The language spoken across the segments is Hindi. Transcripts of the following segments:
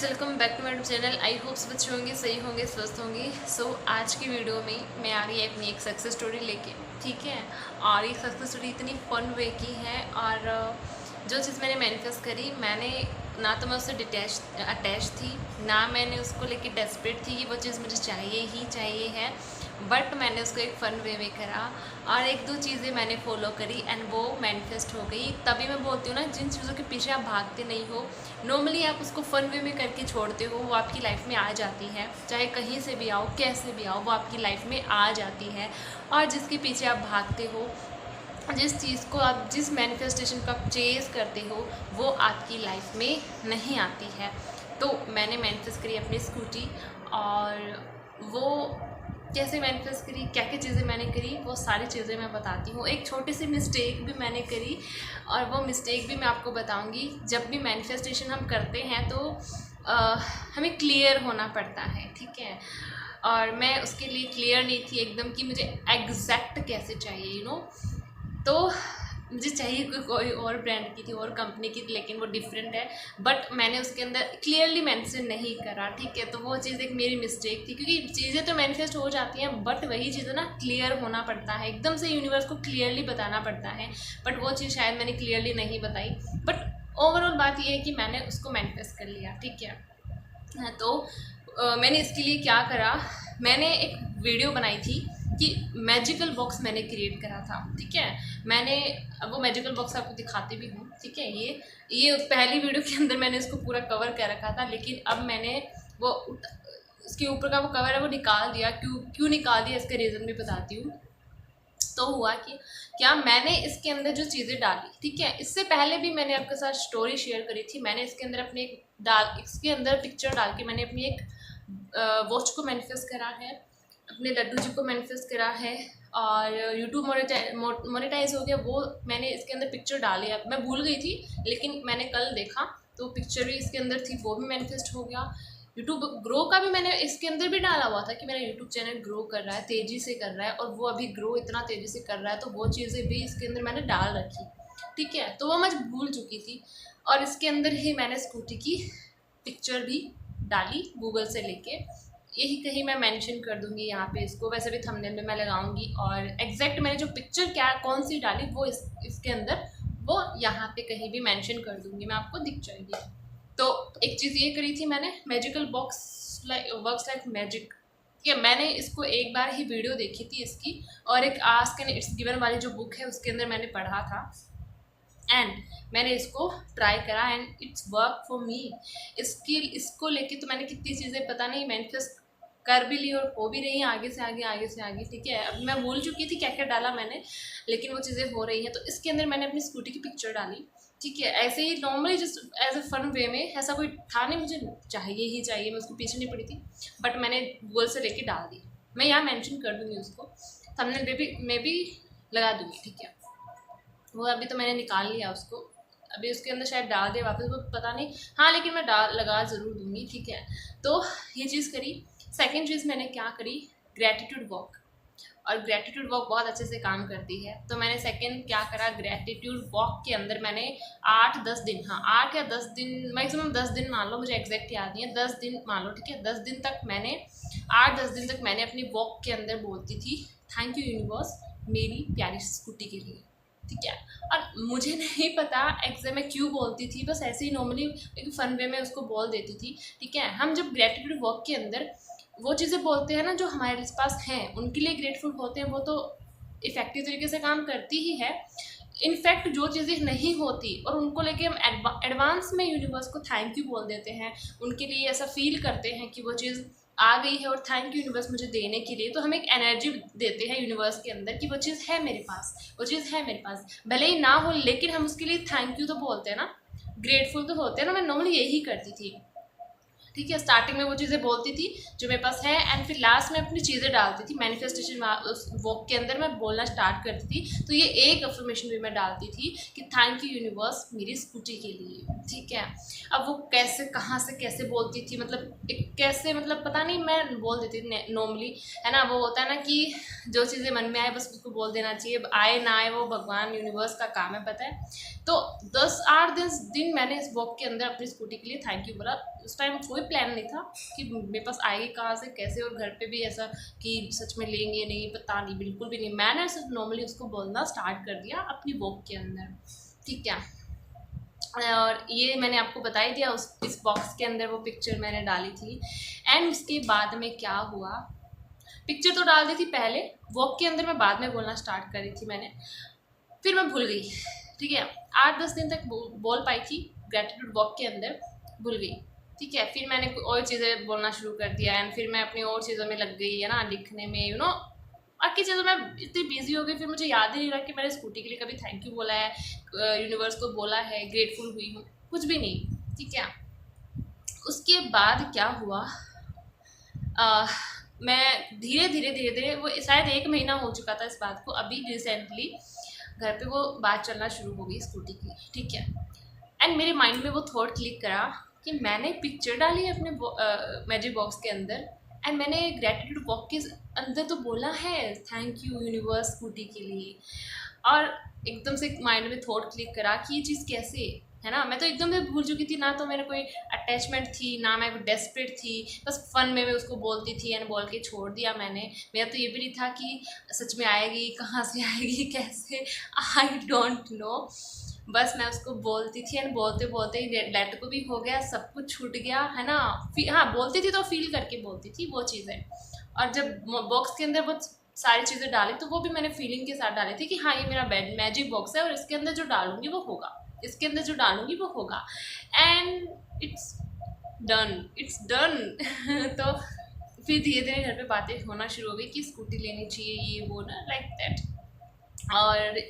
Guys, welcome back to my YouTube channel. I hope सब अच्छे होंगे, सही होंगे, स्वस्थ होंगे। सो आज की वीडियो में मैं आ रही है अपनी एक सक्सेस स्टोरी लेके, ठीक है। और ये सक्सेस स्टोरी इतनी फन वे की है और जो चीज़ मैंने मैनिफेस्ट करी, मैंने ना तो मैं उससे अटैच थी, ना मैंने उसको लेके डेस्परेट थी कि वो चीज़ मुझे चाहिए ही चाहिए है। बट मैंने उसको एक फ़न वे में करा और एक दो चीज़ें मैंने फॉलो करी एंड वो मैनिफेस्ट हो गई। तभी मैं बोलती हूँ ना, जिन चीज़ों के पीछे आप भागते नहीं हो, नॉर्मली आप उसको फ़न वे में करके छोड़ते हो, वो आपकी लाइफ में आ जाती है। चाहे कहीं से भी आओ, कैसे भी आओ, वो आपकी लाइफ में आ जाती है। और जिसके पीछे आप भागते हो, जिस चीज़ को आप, जिस मैनिफेस्टेशन को आप चेज़ करते हो, वो आपकी लाइफ में नहीं आती है। तो मैंने मैनिफेस्ट करी अपनी स्कूटी, और वो कैसे मैनिफेस्ट करी, क्या क्या चीज़ें मैंने करी, वो सारी चीज़ें मैं बताती हूँ। एक छोटी सी मिस्टेक भी मैंने करी और वो मिस्टेक भी मैं आपको बताऊँगी। जब भी मैनिफेस्टेशन हम करते हैं तो हमें क्लियर होना पड़ता है, ठीक है। और मैं उसके लिए क्लियर नहीं थी एकदम कि मुझे एग्जैक्ट कैसे चाहिए, तो मुझे चाहिए कोई और ब्रांड की थी, और कंपनी की थी, लेकिन वो डिफरेंट है। बट मैंने उसके अंदर क्लियरली मेंशन नहीं करा, ठीक है। तो वो चीज़ एक मेरी मिस्टेक थी, क्योंकि चीज़ें तो मैनिफेस्ट हो जाती हैं, बट वही चीज़ें ना क्लियर होना पड़ता है, एकदम से यूनिवर्स को क्लियरली बताना पड़ता है। बट वो चीज़ शायद मैंने क्लियरली नहीं बताई। बट ओवरऑल बात ये है कि मैंने उसको मैनिफेस्ट कर लिया, ठीक है। तो मैंने इसके लिए क्या करा, मैंने एक वीडियो बनाई थी कि मैजिकल बॉक्स मैंने क्रिएट करा था, ठीक है। मैंने अब वो मैजिकल बॉक्स आपको दिखाती भी हूँ, ठीक है। ये पहली वीडियो के अंदर मैंने इसको पूरा कवर कर रखा था, लेकिन अब मैंने वो उसके ऊपर का वो कवर है वो निकाल दिया। क्यों निकाल दिया, इसका रीज़न भी बताती हूँ। तो हुआ कि क्या, मैंने इसके अंदर जो चीज़ें डाली, ठीक है, इससे पहले भी मैंने आपके साथ स्टोरी शेयर करी थी। मैंने इसके अंदर अपने इसके अंदर पिक्चर डाल के मैंने अपनी एक वॉच को मैनिफेस्ट करा है, अपने लड्डू जी को मैनिफेस्ट करा है, और यूट्यूब मोनेटाइज हो गया। वो मैंने इसके अंदर पिक्चर डाली है, मैं भूल गई थी, लेकिन मैंने कल देखा तो पिक्चर भी इसके अंदर थी, वो भी मैनिफेस्ट हो गया। यूट्यूब ग्रो का भी मैंने इसके अंदर भी डाला हुआ था कि मेरा यूट्यूब चैनल ग्रो कर रहा है, तेज़ी से कर रहा है, और वो अभी ग्रो इतना तेज़ी से कर रहा है, तो वो चीज़ें भी इसके अंदर मैंने डाल रखी, ठीक है। तो वो मैं भूल चुकी थी, और इसके अंदर ही मैंने स्कूटी की पिक्चर भी डाली गूगल से लेके। यही कहीं मैं मेंशन कर दूंगी यहाँ पे इसको, वैसे भी थंबनेल में मैं लगाऊंगी, और एग्जैक्ट मैंने जो पिक्चर क्या कौन सी डाली वो इसके अंदर वो यहाँ पे कहीं भी मेंशन कर दूंगी, मैं आपको दिख जाएगी। तो एक चीज़ ये करी थी मैंने, magical box works like magic, ठीक है। मैंने इसको एक बार ही वीडियो देखी थी इसकी, और एक आस्क एंड इट्स गिवन वाली जो बुक है उसके अंदर मैंने पढ़ा था, एंड मैंने इसको ट्राई करा and it's work for me. इसको लेके तो मैंने कितनी चीज़ें पता नहीं मैनिफेस्ट कर भी ली, और हो भी रही हैं आगे से आगे, आगे से आगे, ठीक है। अब मैं भूल चुकी थी क्या क्या डाला मैंने, लेकिन वो चीज़ें हो रही हैं। तो इसके अंदर मैंने अपनी स्कूटी की पिक्चर डाली, ठीक है, ऐसे ही normally just as a fun way में। ऐसा कोई था नहीं मुझे चाहिए ही चाहिए, मैं उसको पीछे नहीं पड़ी थी, बट मैंने गूगल से लेके डाल दी। मैं यहाँ मेंशन कर दूँगी उसको, थंबनेल में भी लगा दूँगी, ठीक है। वो अभी तो मैंने निकाल लिया उसको, अभी उसके अंदर शायद डाल दिया वापस, वो पता नहीं, हाँ, लेकिन मैं लगा ज़रूर दूँगी, ठीक है। तो ये चीज़ करी। सेकेंड चीज़ मैंने क्या करी, ग्रैटिट्यूड वॉक, और ग्रैटिट्यूड वॉक बहुत अच्छे से काम करती है। तो मैंने सेकंड क्या करा, ग्रैटिट्यूड वॉक के अंदर मैंने 8-10 दिन, हाँ 8 या 10 दिन, मैक्सिमम 10 दिन मान लो, मुझे एग्जैक्ट याद नहीं है, 10 दिन मान लो, ठीक है। 10 दिन तक मैंने 8-10 दिन तक मैंने अपनी वॉक के अंदर बोलती थी, थैंक यू यूनिवर्स मेरी प्यारी स्कूटी के लिए, ठीक है। और मुझे नहीं पता एग्जैक्ट मैं क्यों बोलती थी, बस ऐसे ही नॉर्मली एक फन वे में उसको बोल देती थी, ठीक है। हम जब ग्रेटिट्यूड वर्क के अंदर वो चीज़ें बोलते हैं ना जो हमारे पास हैं, उनके लिए ग्रेटफुल होते हैं, वो तो इफेक्टिव तरीके से काम करती ही है। इनफैक्ट जो चीज़ें नहीं होती और उनको लेके हम एडवांस में यूनिवर्स को थैंक यू बोल देते हैं, उनके लिए ऐसा फील करते हैं कि वो चीज़ आ गई है, और थैंक यू यूनिवर्स मुझे देने के लिए। तो हम एक एनर्जी देते हैं यूनिवर्स के अंदर कि वो चीज़ है मेरे पास, वो चीज़ है मेरे पास, भले ही ना हो, लेकिन हम उसके लिए थैंक यू तो बोलते हैं ना, ग्रेटफुल तो होते हैं ना। मैं नॉर्मली यही करती थी, ठीक है। स्टार्टिंग में वो चीज़ें बोलती थी जो मेरे पास है, एंड फिर लास्ट में अपनी चीज़ें डालती थी मैनिफेस्टेशन उस वॉक के अंदर, मैं बोलना स्टार्ट करती थी। तो ये एक अफर्मेशन भी मैं डालती थी कि थैंक यू यूनिवर्स मेरी स्कूटी के लिए, ठीक है। अब वो कैसे, कहाँ से कैसे बोलती थी, मतलब कैसे, मतलब पता नहीं, मैं बोल देती थी नॉर्मली, है ना। वो होता है ना कि जो चीज़ें मन में आए बस उसको बोल देना चाहिए, आए ना आए वो भगवान यूनिवर्स का काम है, पता है। तो 10-8 दिन मैंने इस वॉक के अंदर अपनी स्कूटी के लिए थैंक यू बोला। उस टाइम कोई प्लान नहीं था कि मेरे पास आएगी कहाँ से कैसे, और घर पे भी ऐसा कि सच में लेंगे नहीं, पता नहीं, बिल्कुल भी नहीं। मैंने सिर्फ नॉर्मली उसको बोलना स्टार्ट कर दिया अपनी वॉक के अंदर, ठीक है। और ये मैंने आपको बता ही दिया, इस बॉक्स के अंदर वो पिक्चर मैंने डाली थी। एंड उसके बाद में क्या हुआ, पिक्चर तो डाल दी थी पहले, वॉक के अंदर मैं बाद में बोलना स्टार्ट करी थी मैंने, फिर मैं भूल गई, ठीक है। 8-10 दिन तक बोल पाई थी ग्रेटिट्यूड वॉक के अंदर, भूल गई, ठीक है। फिर मैंने और चीज़ें बोलना शुरू कर दिया, एंड फिर मैं अपनी और चीज़ों में लग गई, है ना, लिखने में, बाकी चीज़ों में इतनी बिजी हो गई, फिर मुझे याद ही नहीं रहा कि मैंने स्कूटी के लिए कभी थैंक यू बोला है, यूनिवर्स को बोला है, ग्रेटफुल हुई हूँ, कुछ भी नहीं, ठीक है। उसके बाद क्या हुआ, मैं धीरे धीरे वो शायद 1 महीना हो चुका था इस बात को, अभी रिसेंटली घर पे वो बात चलना शुरू हो गई स्कूटी की, ठीक है। एंड मेरे माइंड में वो थॉट क्लिक करा कि मैंने पिक्चर डाली है अपने मैजिक बॉक्स के अंदर, एंड मैंने ग्रेटिट्यूड वॉक के अंदर तो बोला है थैंक यू यूनिवर्स स्कूटी के लिए, और एकदम से माइंड में थॉट क्लिक करा कि ये चीज़ कैसे है ना। मैं तो एकदम से भूल चुकी थी, ना तो मेरे कोई अटैचमेंट थी, ना मैं डेस्परेट थी, बस फन में मैं उसको बोलती थी एंड बोल के छोड़ दिया मैंने। मेरा तो ये भी नहीं था कि सच में आएगी, कहाँ से आएगी, कैसे, आई डोंट नो। बस मैं उसको बोलती थी एंड बोलते बोलते ही लेट को भी हो गया, सब कुछ छूट गया, है ना। हाँ, बोलती थी तो फील करके बोलती थी वो चीज़ें, और जब बॉक्स के अंदर वो सारी चीज़ें डाली तो वो भी मैंने फीलिंग के साथ डाली थी कि हाँ ये मेरा मैजिक बॉक्स है और इसके अंदर जो डालूंगी वो होगा, इसके अंदर जो डालूंगी वो होगा, एंड इट्स डन तो फिर धीरे धीरे घर पे बातें होना शुरू हो गई कि स्कूटी लेनी चाहिए, ये वो ना, लाइक दैट। और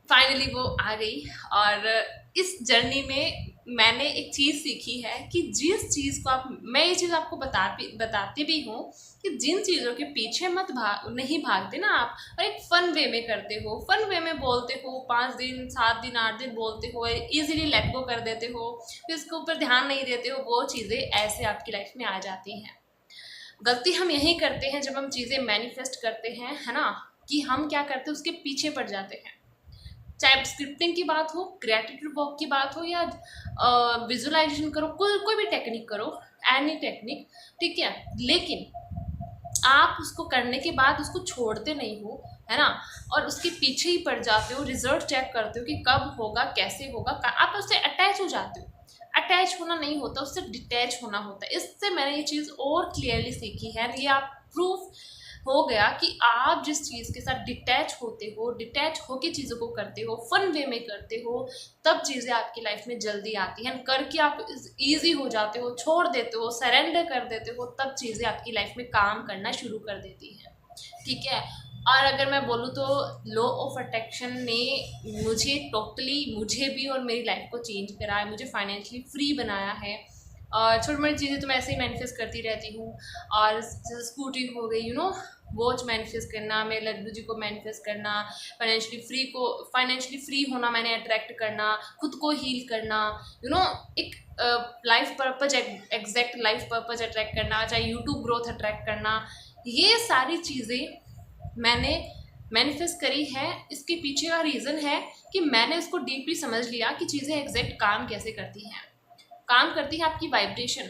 फाइनली वो आ गई, और इस जर्नी में मैंने एक चीज़ सीखी है कि जिस चीज़ को मैं ये चीज़ आपको बताती भी हूँ कि जिन चीज़ों के पीछे नहीं भागते ना आप, और एक फ़न वे में करते हो, फ़न वे में बोलते हो, 5 दिन 7 दिन 8 दिन बोलते हो, इजीली लेट गो कर देते हो, फिर इसके ऊपर ध्यान नहीं देते हो, वो चीज़ें ऐसे आपकी लाइफ में आ जाती हैं। गलती हम यही करते हैं जब हम चीज़ें मैनिफेस्ट करते हैं, है ना, कि हम क्या करते हैं उसके पीछे पड़ जाते हैं। चाहे स्क्रिप्टिंग की बात हो, ग्रेटिट्यूड वर्क की बात हो, या विजुअलाइजेशन करो, कोई भी टेक्निक करो, एनी टेक्निक, ठीक है। लेकिन आप उसको करने के बाद उसको छोड़ते नहीं हो, है ना, और उसके पीछे ही पड़ जाते हो, रिजल्ट चेक करते हो कि कब होगा, कैसे होगा, आप उससे अटैच हो जाते हो। अटैच होना नहीं होता, उससे डिटैच होना होता है। इससे मैंने ये चीज़ और क्लियरली सीखी है, ये आप प्रूफ हो गया कि आप जिस चीज़ के साथ डिटैच होते हो, डिटैच होके चीज़ों को करते हो, फन वे में करते हो, तब चीज़ें आपकी लाइफ में जल्दी आती हैं, करके आप इजी हो जाते हो, छोड़ देते हो, सरेंडर कर देते हो, तब चीज़ें आपकी लाइफ में काम करना शुरू कर देती हैं, ठीक है। और अगर मैं बोलूँ तो लॉ ऑफ अट्रैक्शन ने मुझे भी और मेरी लाइफ को चेंज करा है, मुझे फाइनेंशियली फ्री बनाया है, और छोटी मोटी चीज़ें तो मैं ऐसे ही मैनिफेस्ट करती रहती हूँ। और जैसे स्कूटी हो गई, वॉच मैनिफेस्ट करना, मेरे लड्डू जी को मैनिफेस्ट करना, फाइनेंशियली फ्री होना, मैंने अट्रैक्ट करना, खुद को हील करना, एक life purpose, exact life purpose attract करना, चाहे यूट्यूब ग्रोथ अट्रैक्ट करना, ये सारी चीज़ें मैंने मैनिफेस्ट करी है। इसके पीछे का रीज़न है कि मैंने इसको डीपली समझ लिया कि चीज़ें एग्जैक्ट काम कैसे करती हैं। काम करती है आपकी वाइब्रेशन।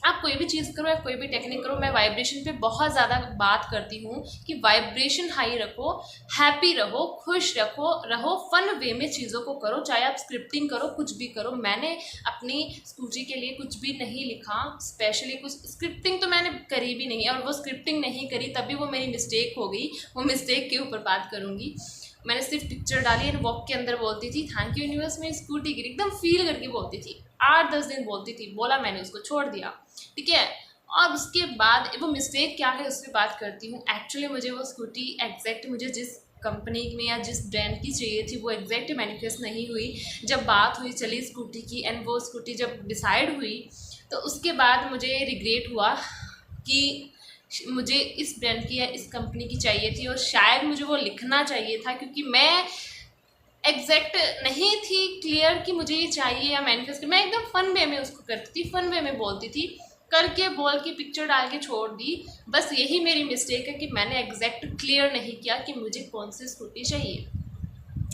आप कोई भी चीज़ करो या कोई भी टेक्निक करो, मैं वाइब्रेशन पे बहुत ज़्यादा बात करती हूँ कि वाइब्रेशन हाई रखो, हैप्पी रहो, खुश रहो, फन वे में चीज़ों को करो, चाहे आप स्क्रिप्टिंग करो, कुछ भी करो। मैंने अपनी स्कूटी के लिए कुछ भी नहीं लिखा, स्पेशली कुछ स्क्रिप्टिंग तो मैंने करी भी नहीं, और वो स्क्रिप्टिंग नहीं करी तभी वो मेरी मिस्टेक हो गई, वो मिस्टेक के ऊपर बात करूँगी। मैंने सिर्फ पिक्चर डाली एंड वॉक के अंदर बोलती थी थैंक यू यूनिवर्स, में स्कूटी गिरी, एकदम फील करके बोलती थी, 8-10 दिन बोलती थी, बोला मैंने, उसको छोड़ दिया, ठीक है। और उसके बाद वो मिस्टेक क्या है उस पर बात करती हूँ। एक्चुअली मुझे वो स्कूटी एग्जैक्ट मुझे जिस कंपनी में या जिस ब्रांड की चाहिए थी वो एग्जैक्ट मैनिफेस्ट नहीं हुई। जब बात हुई चली स्कूटी की एंड वो स्कूटी जब डिसाइड हुई तो उसके बाद मुझे रिग्रेट हुआ कि मुझे इस ब्रांड की या इस कंपनी की चाहिए थी, और शायद मुझे वो लिखना चाहिए था, क्योंकि मैं एग्जैक्ट नहीं थी क्लियर कि मुझे ये चाहिए या मैनिफेस्ट। मैं एकदम फन वे में उसको करती थी, फन वे में बोलती थी, करके बोल के पिक्चर डाल के छोड़ दी। बस यही मेरी मिस्टेक है कि मैंने एग्जैक्ट क्लियर नहीं किया कि मुझे कौन सी स्कूटी चाहिए।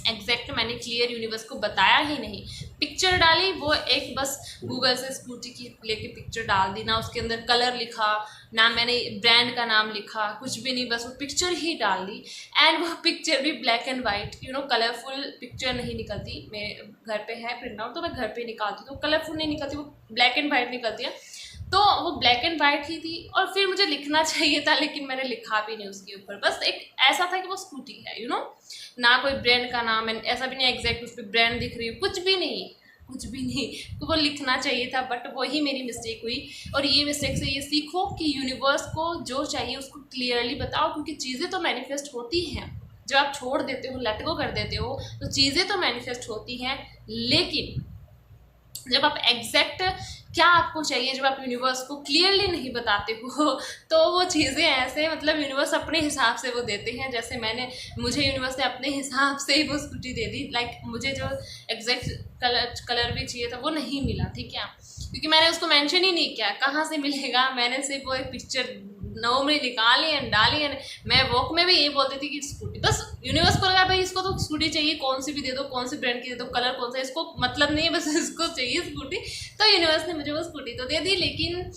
एग्जैक्ट मैंने क्लियर यूनिवर्स को बताया ही नहीं। पिक्चर डाली, वो एक बस गूगल से स्कूटी की लेके पिक्चर डाल दी, ना उसके अंदर कलर लिखा, ना मैंने ब्रांड का नाम लिखा, कुछ भी नहीं, बस वो पिक्चर ही डाल दी। एंड वो पिक्चर भी black and white, colourful picture नहीं निकलती। मेरे घर पे है प्रिंट आउट, तो मैं घर पे निकालती हूँ, तो कलरफुल नहीं निकलती, वो ब्लैक एंड वाइट निकलती है। तो वो ब्लैक एंड वाइट ही थी, और फिर मुझे लिखना चाहिए था, लेकिन मैंने लिखा भी नहीं उसके ऊपर। बस एक ऐसा था कि वो स्कूटी है, ना कोई ब्रांड का नाम है, ऐसा भी नहीं एग्जैक्ट उस पर ब्रांड दिख रही है, कुछ भी नहीं, कुछ भी नहीं। तो वो लिखना चाहिए था, बट वही मेरी मिस्टेक हुई। और ये मिस्टेक से ये सीखो कि यूनिवर्स को जो चाहिए उसको क्लियरली बताओ, क्योंकि चीज़ें तो मैनिफेस्ट होती हैं। जब आप छोड़ देते हो, लेट गो कर देते हो, तो चीज़ें तो मैनिफेस्ट होती हैं। लेकिन जब आप एग्जैक्ट क्या आपको चाहिए, जब आप यूनिवर्स को क्लियरली नहीं बताते हो, तो वो चीज़ें ऐसे, मतलब यूनिवर्स अपने हिसाब से वो देते हैं। जैसे मुझे यूनिवर्स ने अपने हिसाब से ही वो स्कूटी दे दी। लाइक मुझे जो एग्जैक्ट कलर भी चाहिए था वो नहीं मिला, ठीक है, क्योंकि मैंने उसको मेंशन ही नहीं किया कहाँ से मिलेगा। मैंने सिर्फ वो एक पिक्चर नॉर्मली निकाली एंड डाली, एंड मैं वॉक में भी ये बोलती थी कि स्कूटी, बस यूनिवर्स को लगा भाई इसको तो स्कूटी चाहिए, कौन सी भी दे दो, कौन सी ब्रांड की दे दो, कलर कौन सा, इसको मतलब नहीं है, बस इसको चाहिए स्कूटी। तो यूनिवर्स ने मुझे वो स्कूटी तो दे दी, लेकिन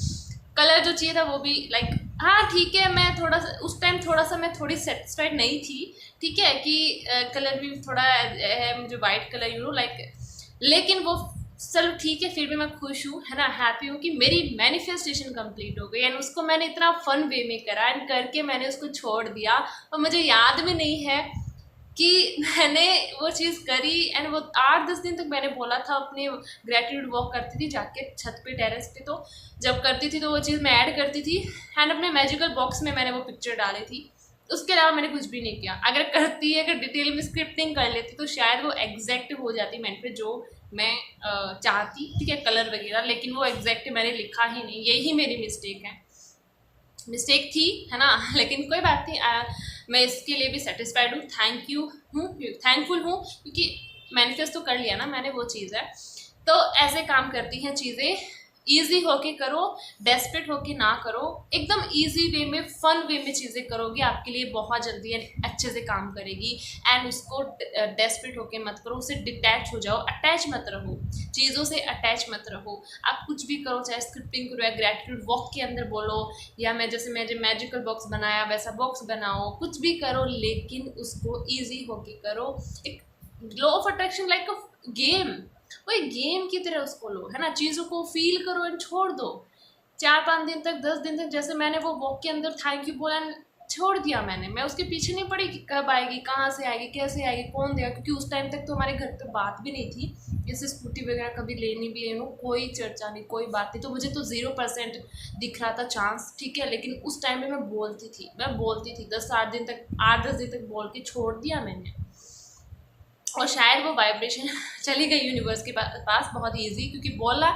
कलर जो चाहिए था वो भी लाइक, हाँ ठीक है, मैं थोड़ा सा उस टाइम मैं थोड़ी सेटिस्फाइड नहीं थी, ठीक है, कि कलर भी थोड़ा है मुझे वाइट कलर लाइक, लेकिन वो चलो ठीक है, फिर भी मैं खुश हूँ, है ना, हैप्पी हूँ कि मेरी मैनिफेस्टेशन कंप्लीट हो गई। एंड उसको मैंने इतना फन वे में करा, एंड करके मैंने उसको छोड़ दिया, और मुझे याद भी नहीं है कि मैंने वो चीज़ करी। एंड वो 8-10 दिन तक मैंने बोला था, अपने ग्रेटिट्यूड वॉक करती थी जाके छत पे, टेरेस पे, तो जब करती थी तो वो चीज़ मैं ऐड करती थी, एंड अपने मैजिकल बॉक्स में मैंने वो पिक्चर डाली थी। उसके अलावा मैंने कुछ भी नहीं किया। अगर डिटेल में स्क्रिप्टिंग कर लेती तो शायद वो एग्जैक्ट हो जाती मैंने जो मैं चाहती, ठीक है, कलर वगैरह, लेकिन वो एग्जैक्ट मैंने लिखा ही नहीं। यही मेरी मिस्टेक थी, है ना, लेकिन कोई बात नहीं, मैं इसके लिए भी सेटिस्फाइड हूँ, थैंकफुल हूँ, क्योंकि मैनिफेस्ट तो कर लिया ना मैंने, वो चीज़ है। तो ऐसे काम करती हैं चीज़ें, ईजी होके करो, डेस्परेट होके ना करो, एकदम ईजी वे में, फन वे में चीज़ें करोगे, आपके लिए बहुत जल्दी अच्छे से काम करेगी। एंड उसको डेस्परेट होके मत करो, उससे डिटैच हो जाओ, अटैच मत रहो, चीज़ों से अटैच मत रहो। आप कुछ भी करो, चाहे स्क्रिप्टिंग करो या ग्रेटिट्यूड वॉक के अंदर बोलो, या मैंने मैजिकल बॉक्स बनाया वैसा बॉक्स बनाओ, कुछ भी करो, लेकिन उसको ईजी होके करो। एक law of attraction like a game, वो एक गेम की तरह उसको लो, है ना, चीज़ों को फील करो एंड छोड़ दो। 4-5 दिन तक, 10 दिन तक, जैसे मैंने वो वॉक के अंदर थैंक यू बोला, छोड़ दिया मैं उसके पीछे नहीं पड़ी कि कब आएगी, कहाँ से आएगी, कैसे आएगी, कौन देगा, क्योंकि उस टाइम तक तो हमारे घर पे बात भी नहीं थी जैसे स्कूटी वगैरह कभी लेनी भी है, कोई चर्चा नहीं, कोई बात नहीं। तो मुझे तो 0% दिख रहा था चांस, ठीक है, लेकिन उस टाइम में मैं बोलती थी 8-10 दिन तक बोल के छोड़ दिया मैंने। और शायद वो वाइब्रेशन चली गई यूनिवर्स के पास बहुत इजी, क्योंकि बोला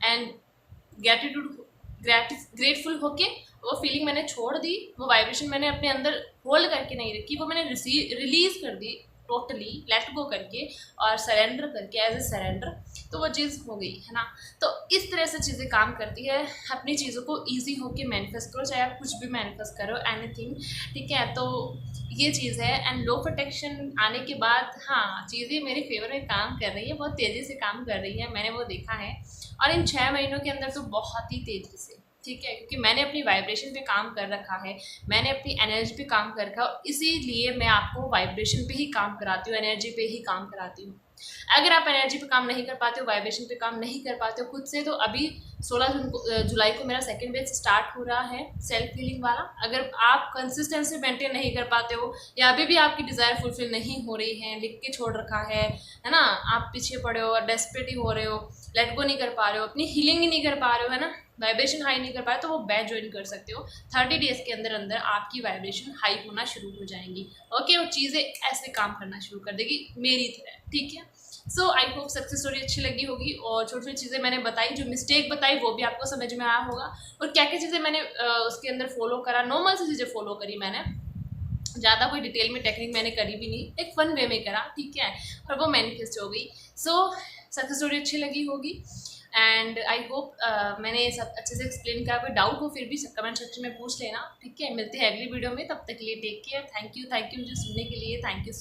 एंड ग्रेटफुल होके वो फीलिंग मैंने छोड़ दी, वो वाइब्रेशन मैंने अपने अंदर होल्ड करके नहीं रखी, वो मैंने रिलीज कर दी टोटली, लेट गो करके और सरेंडर करके, एज ए सरेंडर, तो वो चीज़ हो गई, है ना। तो इस तरह से चीज़ें काम करती है। अपनी चीज़ों को ईजी होके मैनिफेस्ट करो, चाहे आप कुछ भी मैनिफेस्ट करो, एनीथिंग, ठीक है। तो ये चीज़ है। एंड लो प्रोटेक्शन आने के बाद हाँ, चीज़ें मेरे फेवर में काम कर रही है, बहुत तेज़ी से काम कर रही है, मैंने वो देखा है। और इन 6 महीनों के अंदर तो बहुत ही तेज़ी से, ठीक है, क्योंकि मैंने अपनी वाइब्रेशन पे काम कर रखा है, मैंने अपनी एनर्जी पे काम कर रखा है, इसीलिए मैं आपको वाइब्रेशन पे ही काम कराती हूँ, एनर्जी पे ही काम कराती हूँ। अगर आप एनर्जी पे काम नहीं कर पाते हो, वाइब्रेशन पे काम नहीं कर पाते हो खुद से, तो अभी 16 जुलाई को मेरा सेकंड बैच स्टार्ट हो रहा है, सेल्फ हीलिंग वाला। अगर आप कंसिस्टेंसी मेंटेन नहीं कर पाते हो, या अभी भी आपकी डिज़ायर फुलफिल नहीं हो रही है, लिख के छोड़ रखा है ना, आप पीछे पड़े हो, डेस्परेट ही हो रहे हो, लेट गो नहीं कर पा रहे हो, अपनी हीलिंग ही नहीं कर पा रहे हो, है ना, वाइब्रेशन हाई नहीं कर पाए, तो वो बैच ज्वाइन कर सकते हो। 30 डेज़ के अंदर अंदर आपकी वाइब्रेशन हाई होना शुरू हो जाएंगी, ओके, और चीज़ें ऐसे काम करना शुरू कर देगी मेरी तरह, ठीक है। सो आई होप सक्सेस स्टोरी अच्छी लगी होगी, और छोटी छोटी चीज़ें मैंने बताई, जो मिस्टेक बताई वो भी आपको समझ में आया होगा, और क्या क्या चीज़ें मैंने उसके अंदर फॉलो करा, नॉर्मल सी चीज़ें फॉलो करी मैंने, ज़्यादा कोई डिटेल में टेक्निक मैंने करी भी नहीं, एक फन वे में करा, ठीक है, और वो मैनिफेस्ट हो गई। सो सक्सेस स्टोरी अच्छी लगी होगी, एंड आई होप मैंने सब अच्छे से एक्सप्लेन किया। कोई डाउट हो फिर भी कमेंट सेक्शन में पूछ लेना, ठीक है। मिलते हैं अगली वीडियो में, तब तक के लिए टेक केयर, थैंक यू मुझे सुनने के लिए, थैंक यू।